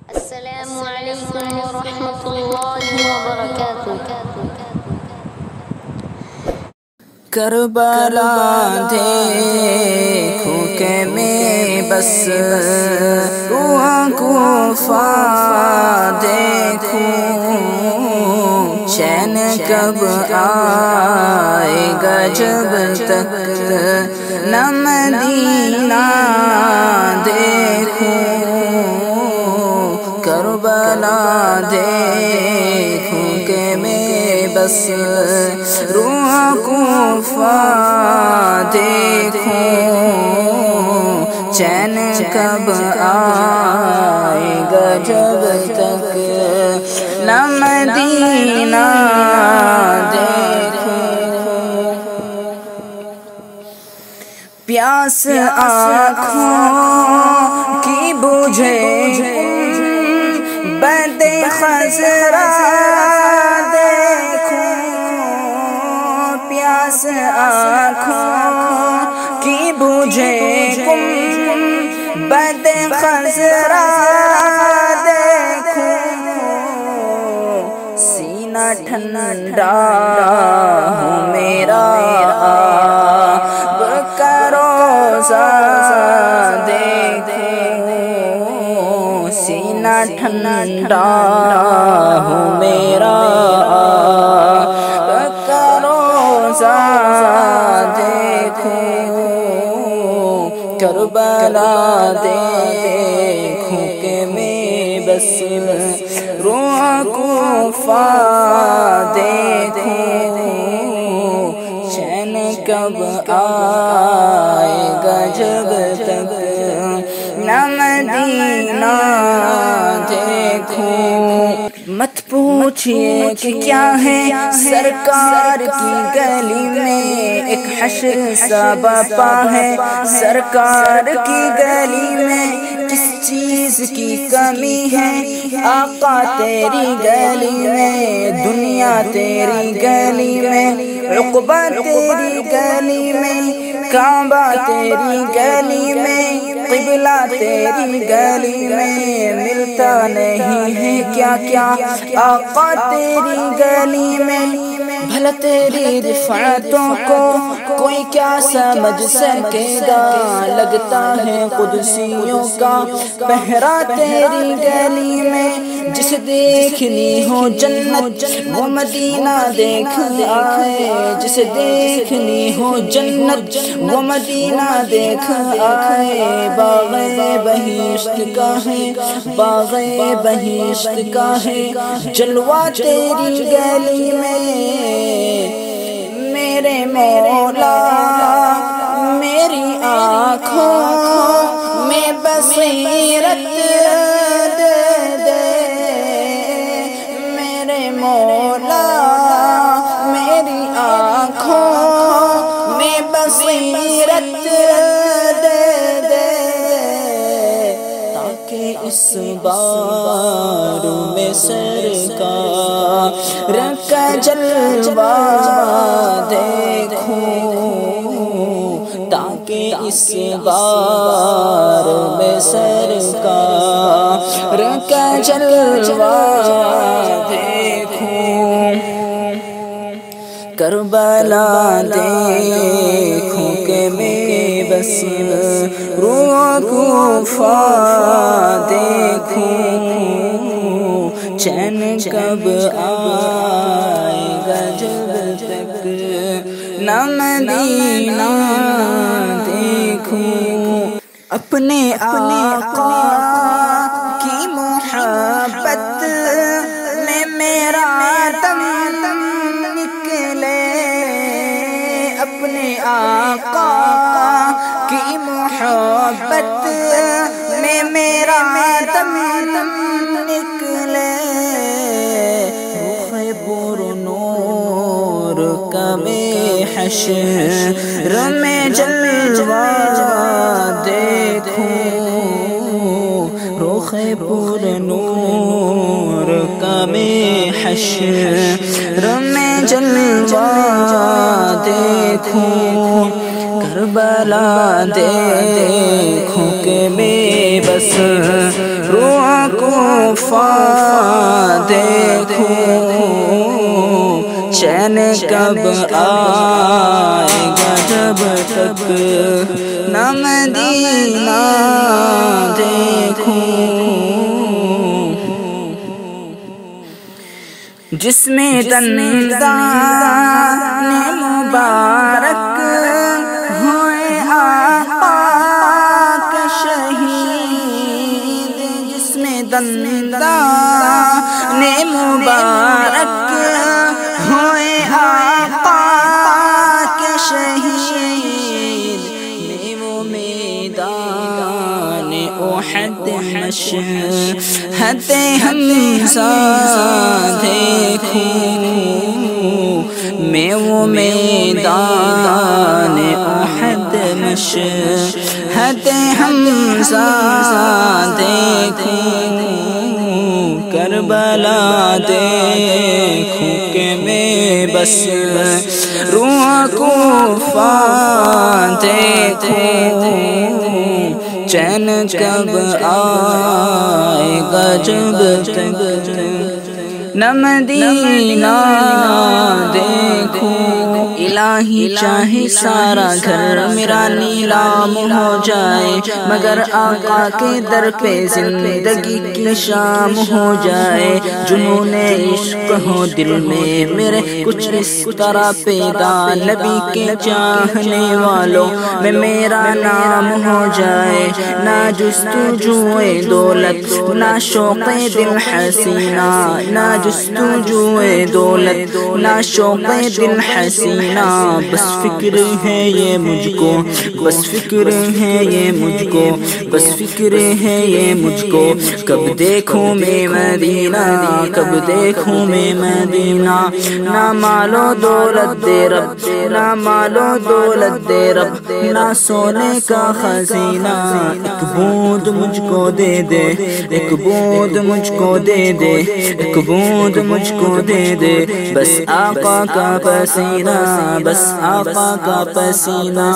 Assalamu Alaikum wa rahmatullahi wa barakatuh. Karbala دیکھوں کہ میں بس روح کوفہ دیکھوں، چین کب آئے گا جب تک نہ مدینہ دیکھوں، کربلا دیکھوں کہ میں بس روح کوفہ دیکھوں، چین کب آئے گا جب تک نہ مدینہ دیکھوں، پیاس آنکھوں کی بجھے بد خضرا دیکھوں، پیاس آنکھوں کی بجھے بد خضرا دیکھوں، سینہ ٹھنڈا ہوں میرا آپ کا روزہ دیکھوں، سینہ ٹھنڈا ہوں میرا آپ کا روزہ دیکھوں، کربلا دیکھوں کہ میں بس روح کوفہ دیکھوں، چین کب آئے گا جب تک نہ مدینہ دیکھوں، مت پوچھئے کہ کیا ہے سرکار کی گلی میں، ایک حشر سا بپا ہے سرکار کی گلی میں، کس چیز کی کمی ہے آقا تیری گلی میں، دنیا تیری گلی میں، عقبہ تیری گلی میں، کعبہ تیری گلی میں، قبلہ تیری گلی میں، ملتا نہیں ہے کیا کیا آقا تیری گلی میں، بھلا تیری رفعتوں کو کوئی کیا سمجھ سکے گا، لگتا ہے قدسیوں کا پہرا تیری گلی میں، جسے دیکھنی ہو جنت وہ مدینہ دیکھ آئے، جسے دیکھنی ہو جنت وہ مدینہ دیکھ آئے، باغ بہشت کا ہے باغ بہشت کا ہے جلوہ تیری گلی میں، میرے مولا میری آنکھوں میں بصیرت دے دے، میرے مولا میری آنکھوں میں بصیرت دے دے، تاکہ اس بار میں سرکار کا جلوہ دیکھوں، تاکہ اس بار میں سرکار کا جلوہ دیکھوں، کربلا دیکھوں کہ میں بس روح کوفہ دیکھوں، چین کب آئے گا جب تک نہ مدینہ دیکھوں، اپنے آقا کی محبت میں میرا دم نکلے، اپنے آقا کی محبت میں میرا دم نکلے، روح پر نور کا میں حشر میں جلوہ دیکھوں، روح پر نور کا میں حشر میں جلوہ دیکھوں، کربلا دیکھوں کہ میں بس روح کوفہ دیکھوں چین کب آئے گا جب تک نہ مدینہ دیکھوں جس میں دندان مبارک ہوئے آقا کے شہید جس میں دندان مبارک ہوئے آقا کے شہید میں وہ میدان احد مشہد حمزہ دیکھوں میں وہ میدان احد مشہد حمزہ دیکھوں کربلا دیکھوں کہ میں بس روح کوفہ دیکھوں چین کب آئے گا جب تک نہ مدینہ دیکھوں الہی چاہے سارا گھر میرا نیلام ہو جائے مگر آقا کے در پہ زندگی کی شام ہو جائے جنون عشق ہو دل میں میرے کچھ اس طرح پیدا نبی کے چاہنے والوں میں میرا نام ہو جائے نہ جستجوئے دولت نہ شوق دل حسینہ نہ جستجوئے دولت نہ شوق دل حسینہ بس فکر ہے یہ مجھ کو بس فکر ہے یہ مجھ کو بس فکر ہے یہ مجھ کو کب دیکھوں میں مدینہ کب دیکھوں میں مدینہ نہ مالو دولت دے رب نہ مالو دولت دے رب نہ سونے کا خزینہ ایک بوند مجھ کو دے دے ایک بوند مجھ کو دے دے ایک بوند مجھ کو دے دے بس آقا کا پسینہ بس آقا کا پسینہ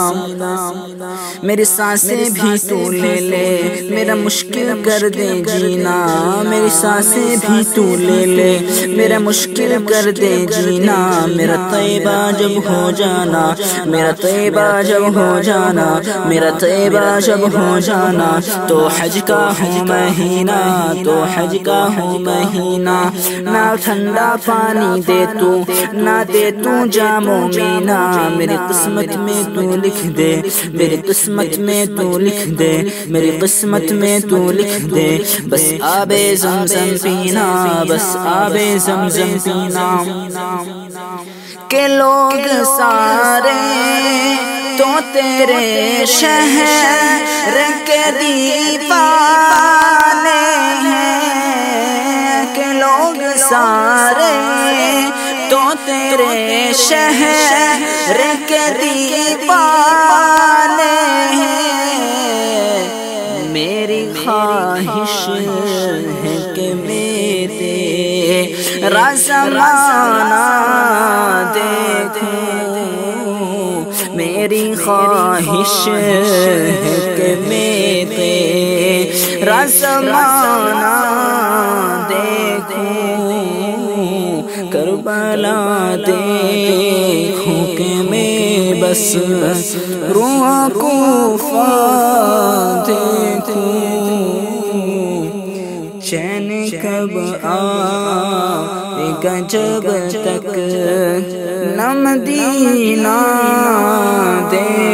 میری سانسیں بھی تو لے لے میرا مشکل کر دے جینا میری سانسیں بھی تو لے لے میرا مشکل کر دے جینا میرا طیبہ جب ہو جانا میرا طیبہ جب ہو جانا میرا طیبہ جب ہو جانا تو حج کا ہوں مہینہ تو حج کا ہوں مہینہ نہ ٹھنڈا پانی دے تو نہ دے تو جام و مینا میری قسمت میں تو لکھ دے میری قسمت میں تو لکھ دے میری قسمت میں تو لکھ دے بس آب زمزم پینا بس آب زمزم پینا کہ لوگ سارے تو تیرے شہر کے دیوانے ہیں کہ لوگ سارے تو تیرے شہر کے دیوانے ہیں میری خواہش ہے کہ میں تیرا زمانہ دیکھوں میری خواہش ہے کہ میں تیرا زمانہ دیکھوں کربلا دیکھوں کہ میں بس روح کوفہ دیکھوں چین کب آئے گا جب تک نہ مدینہ دیکھوں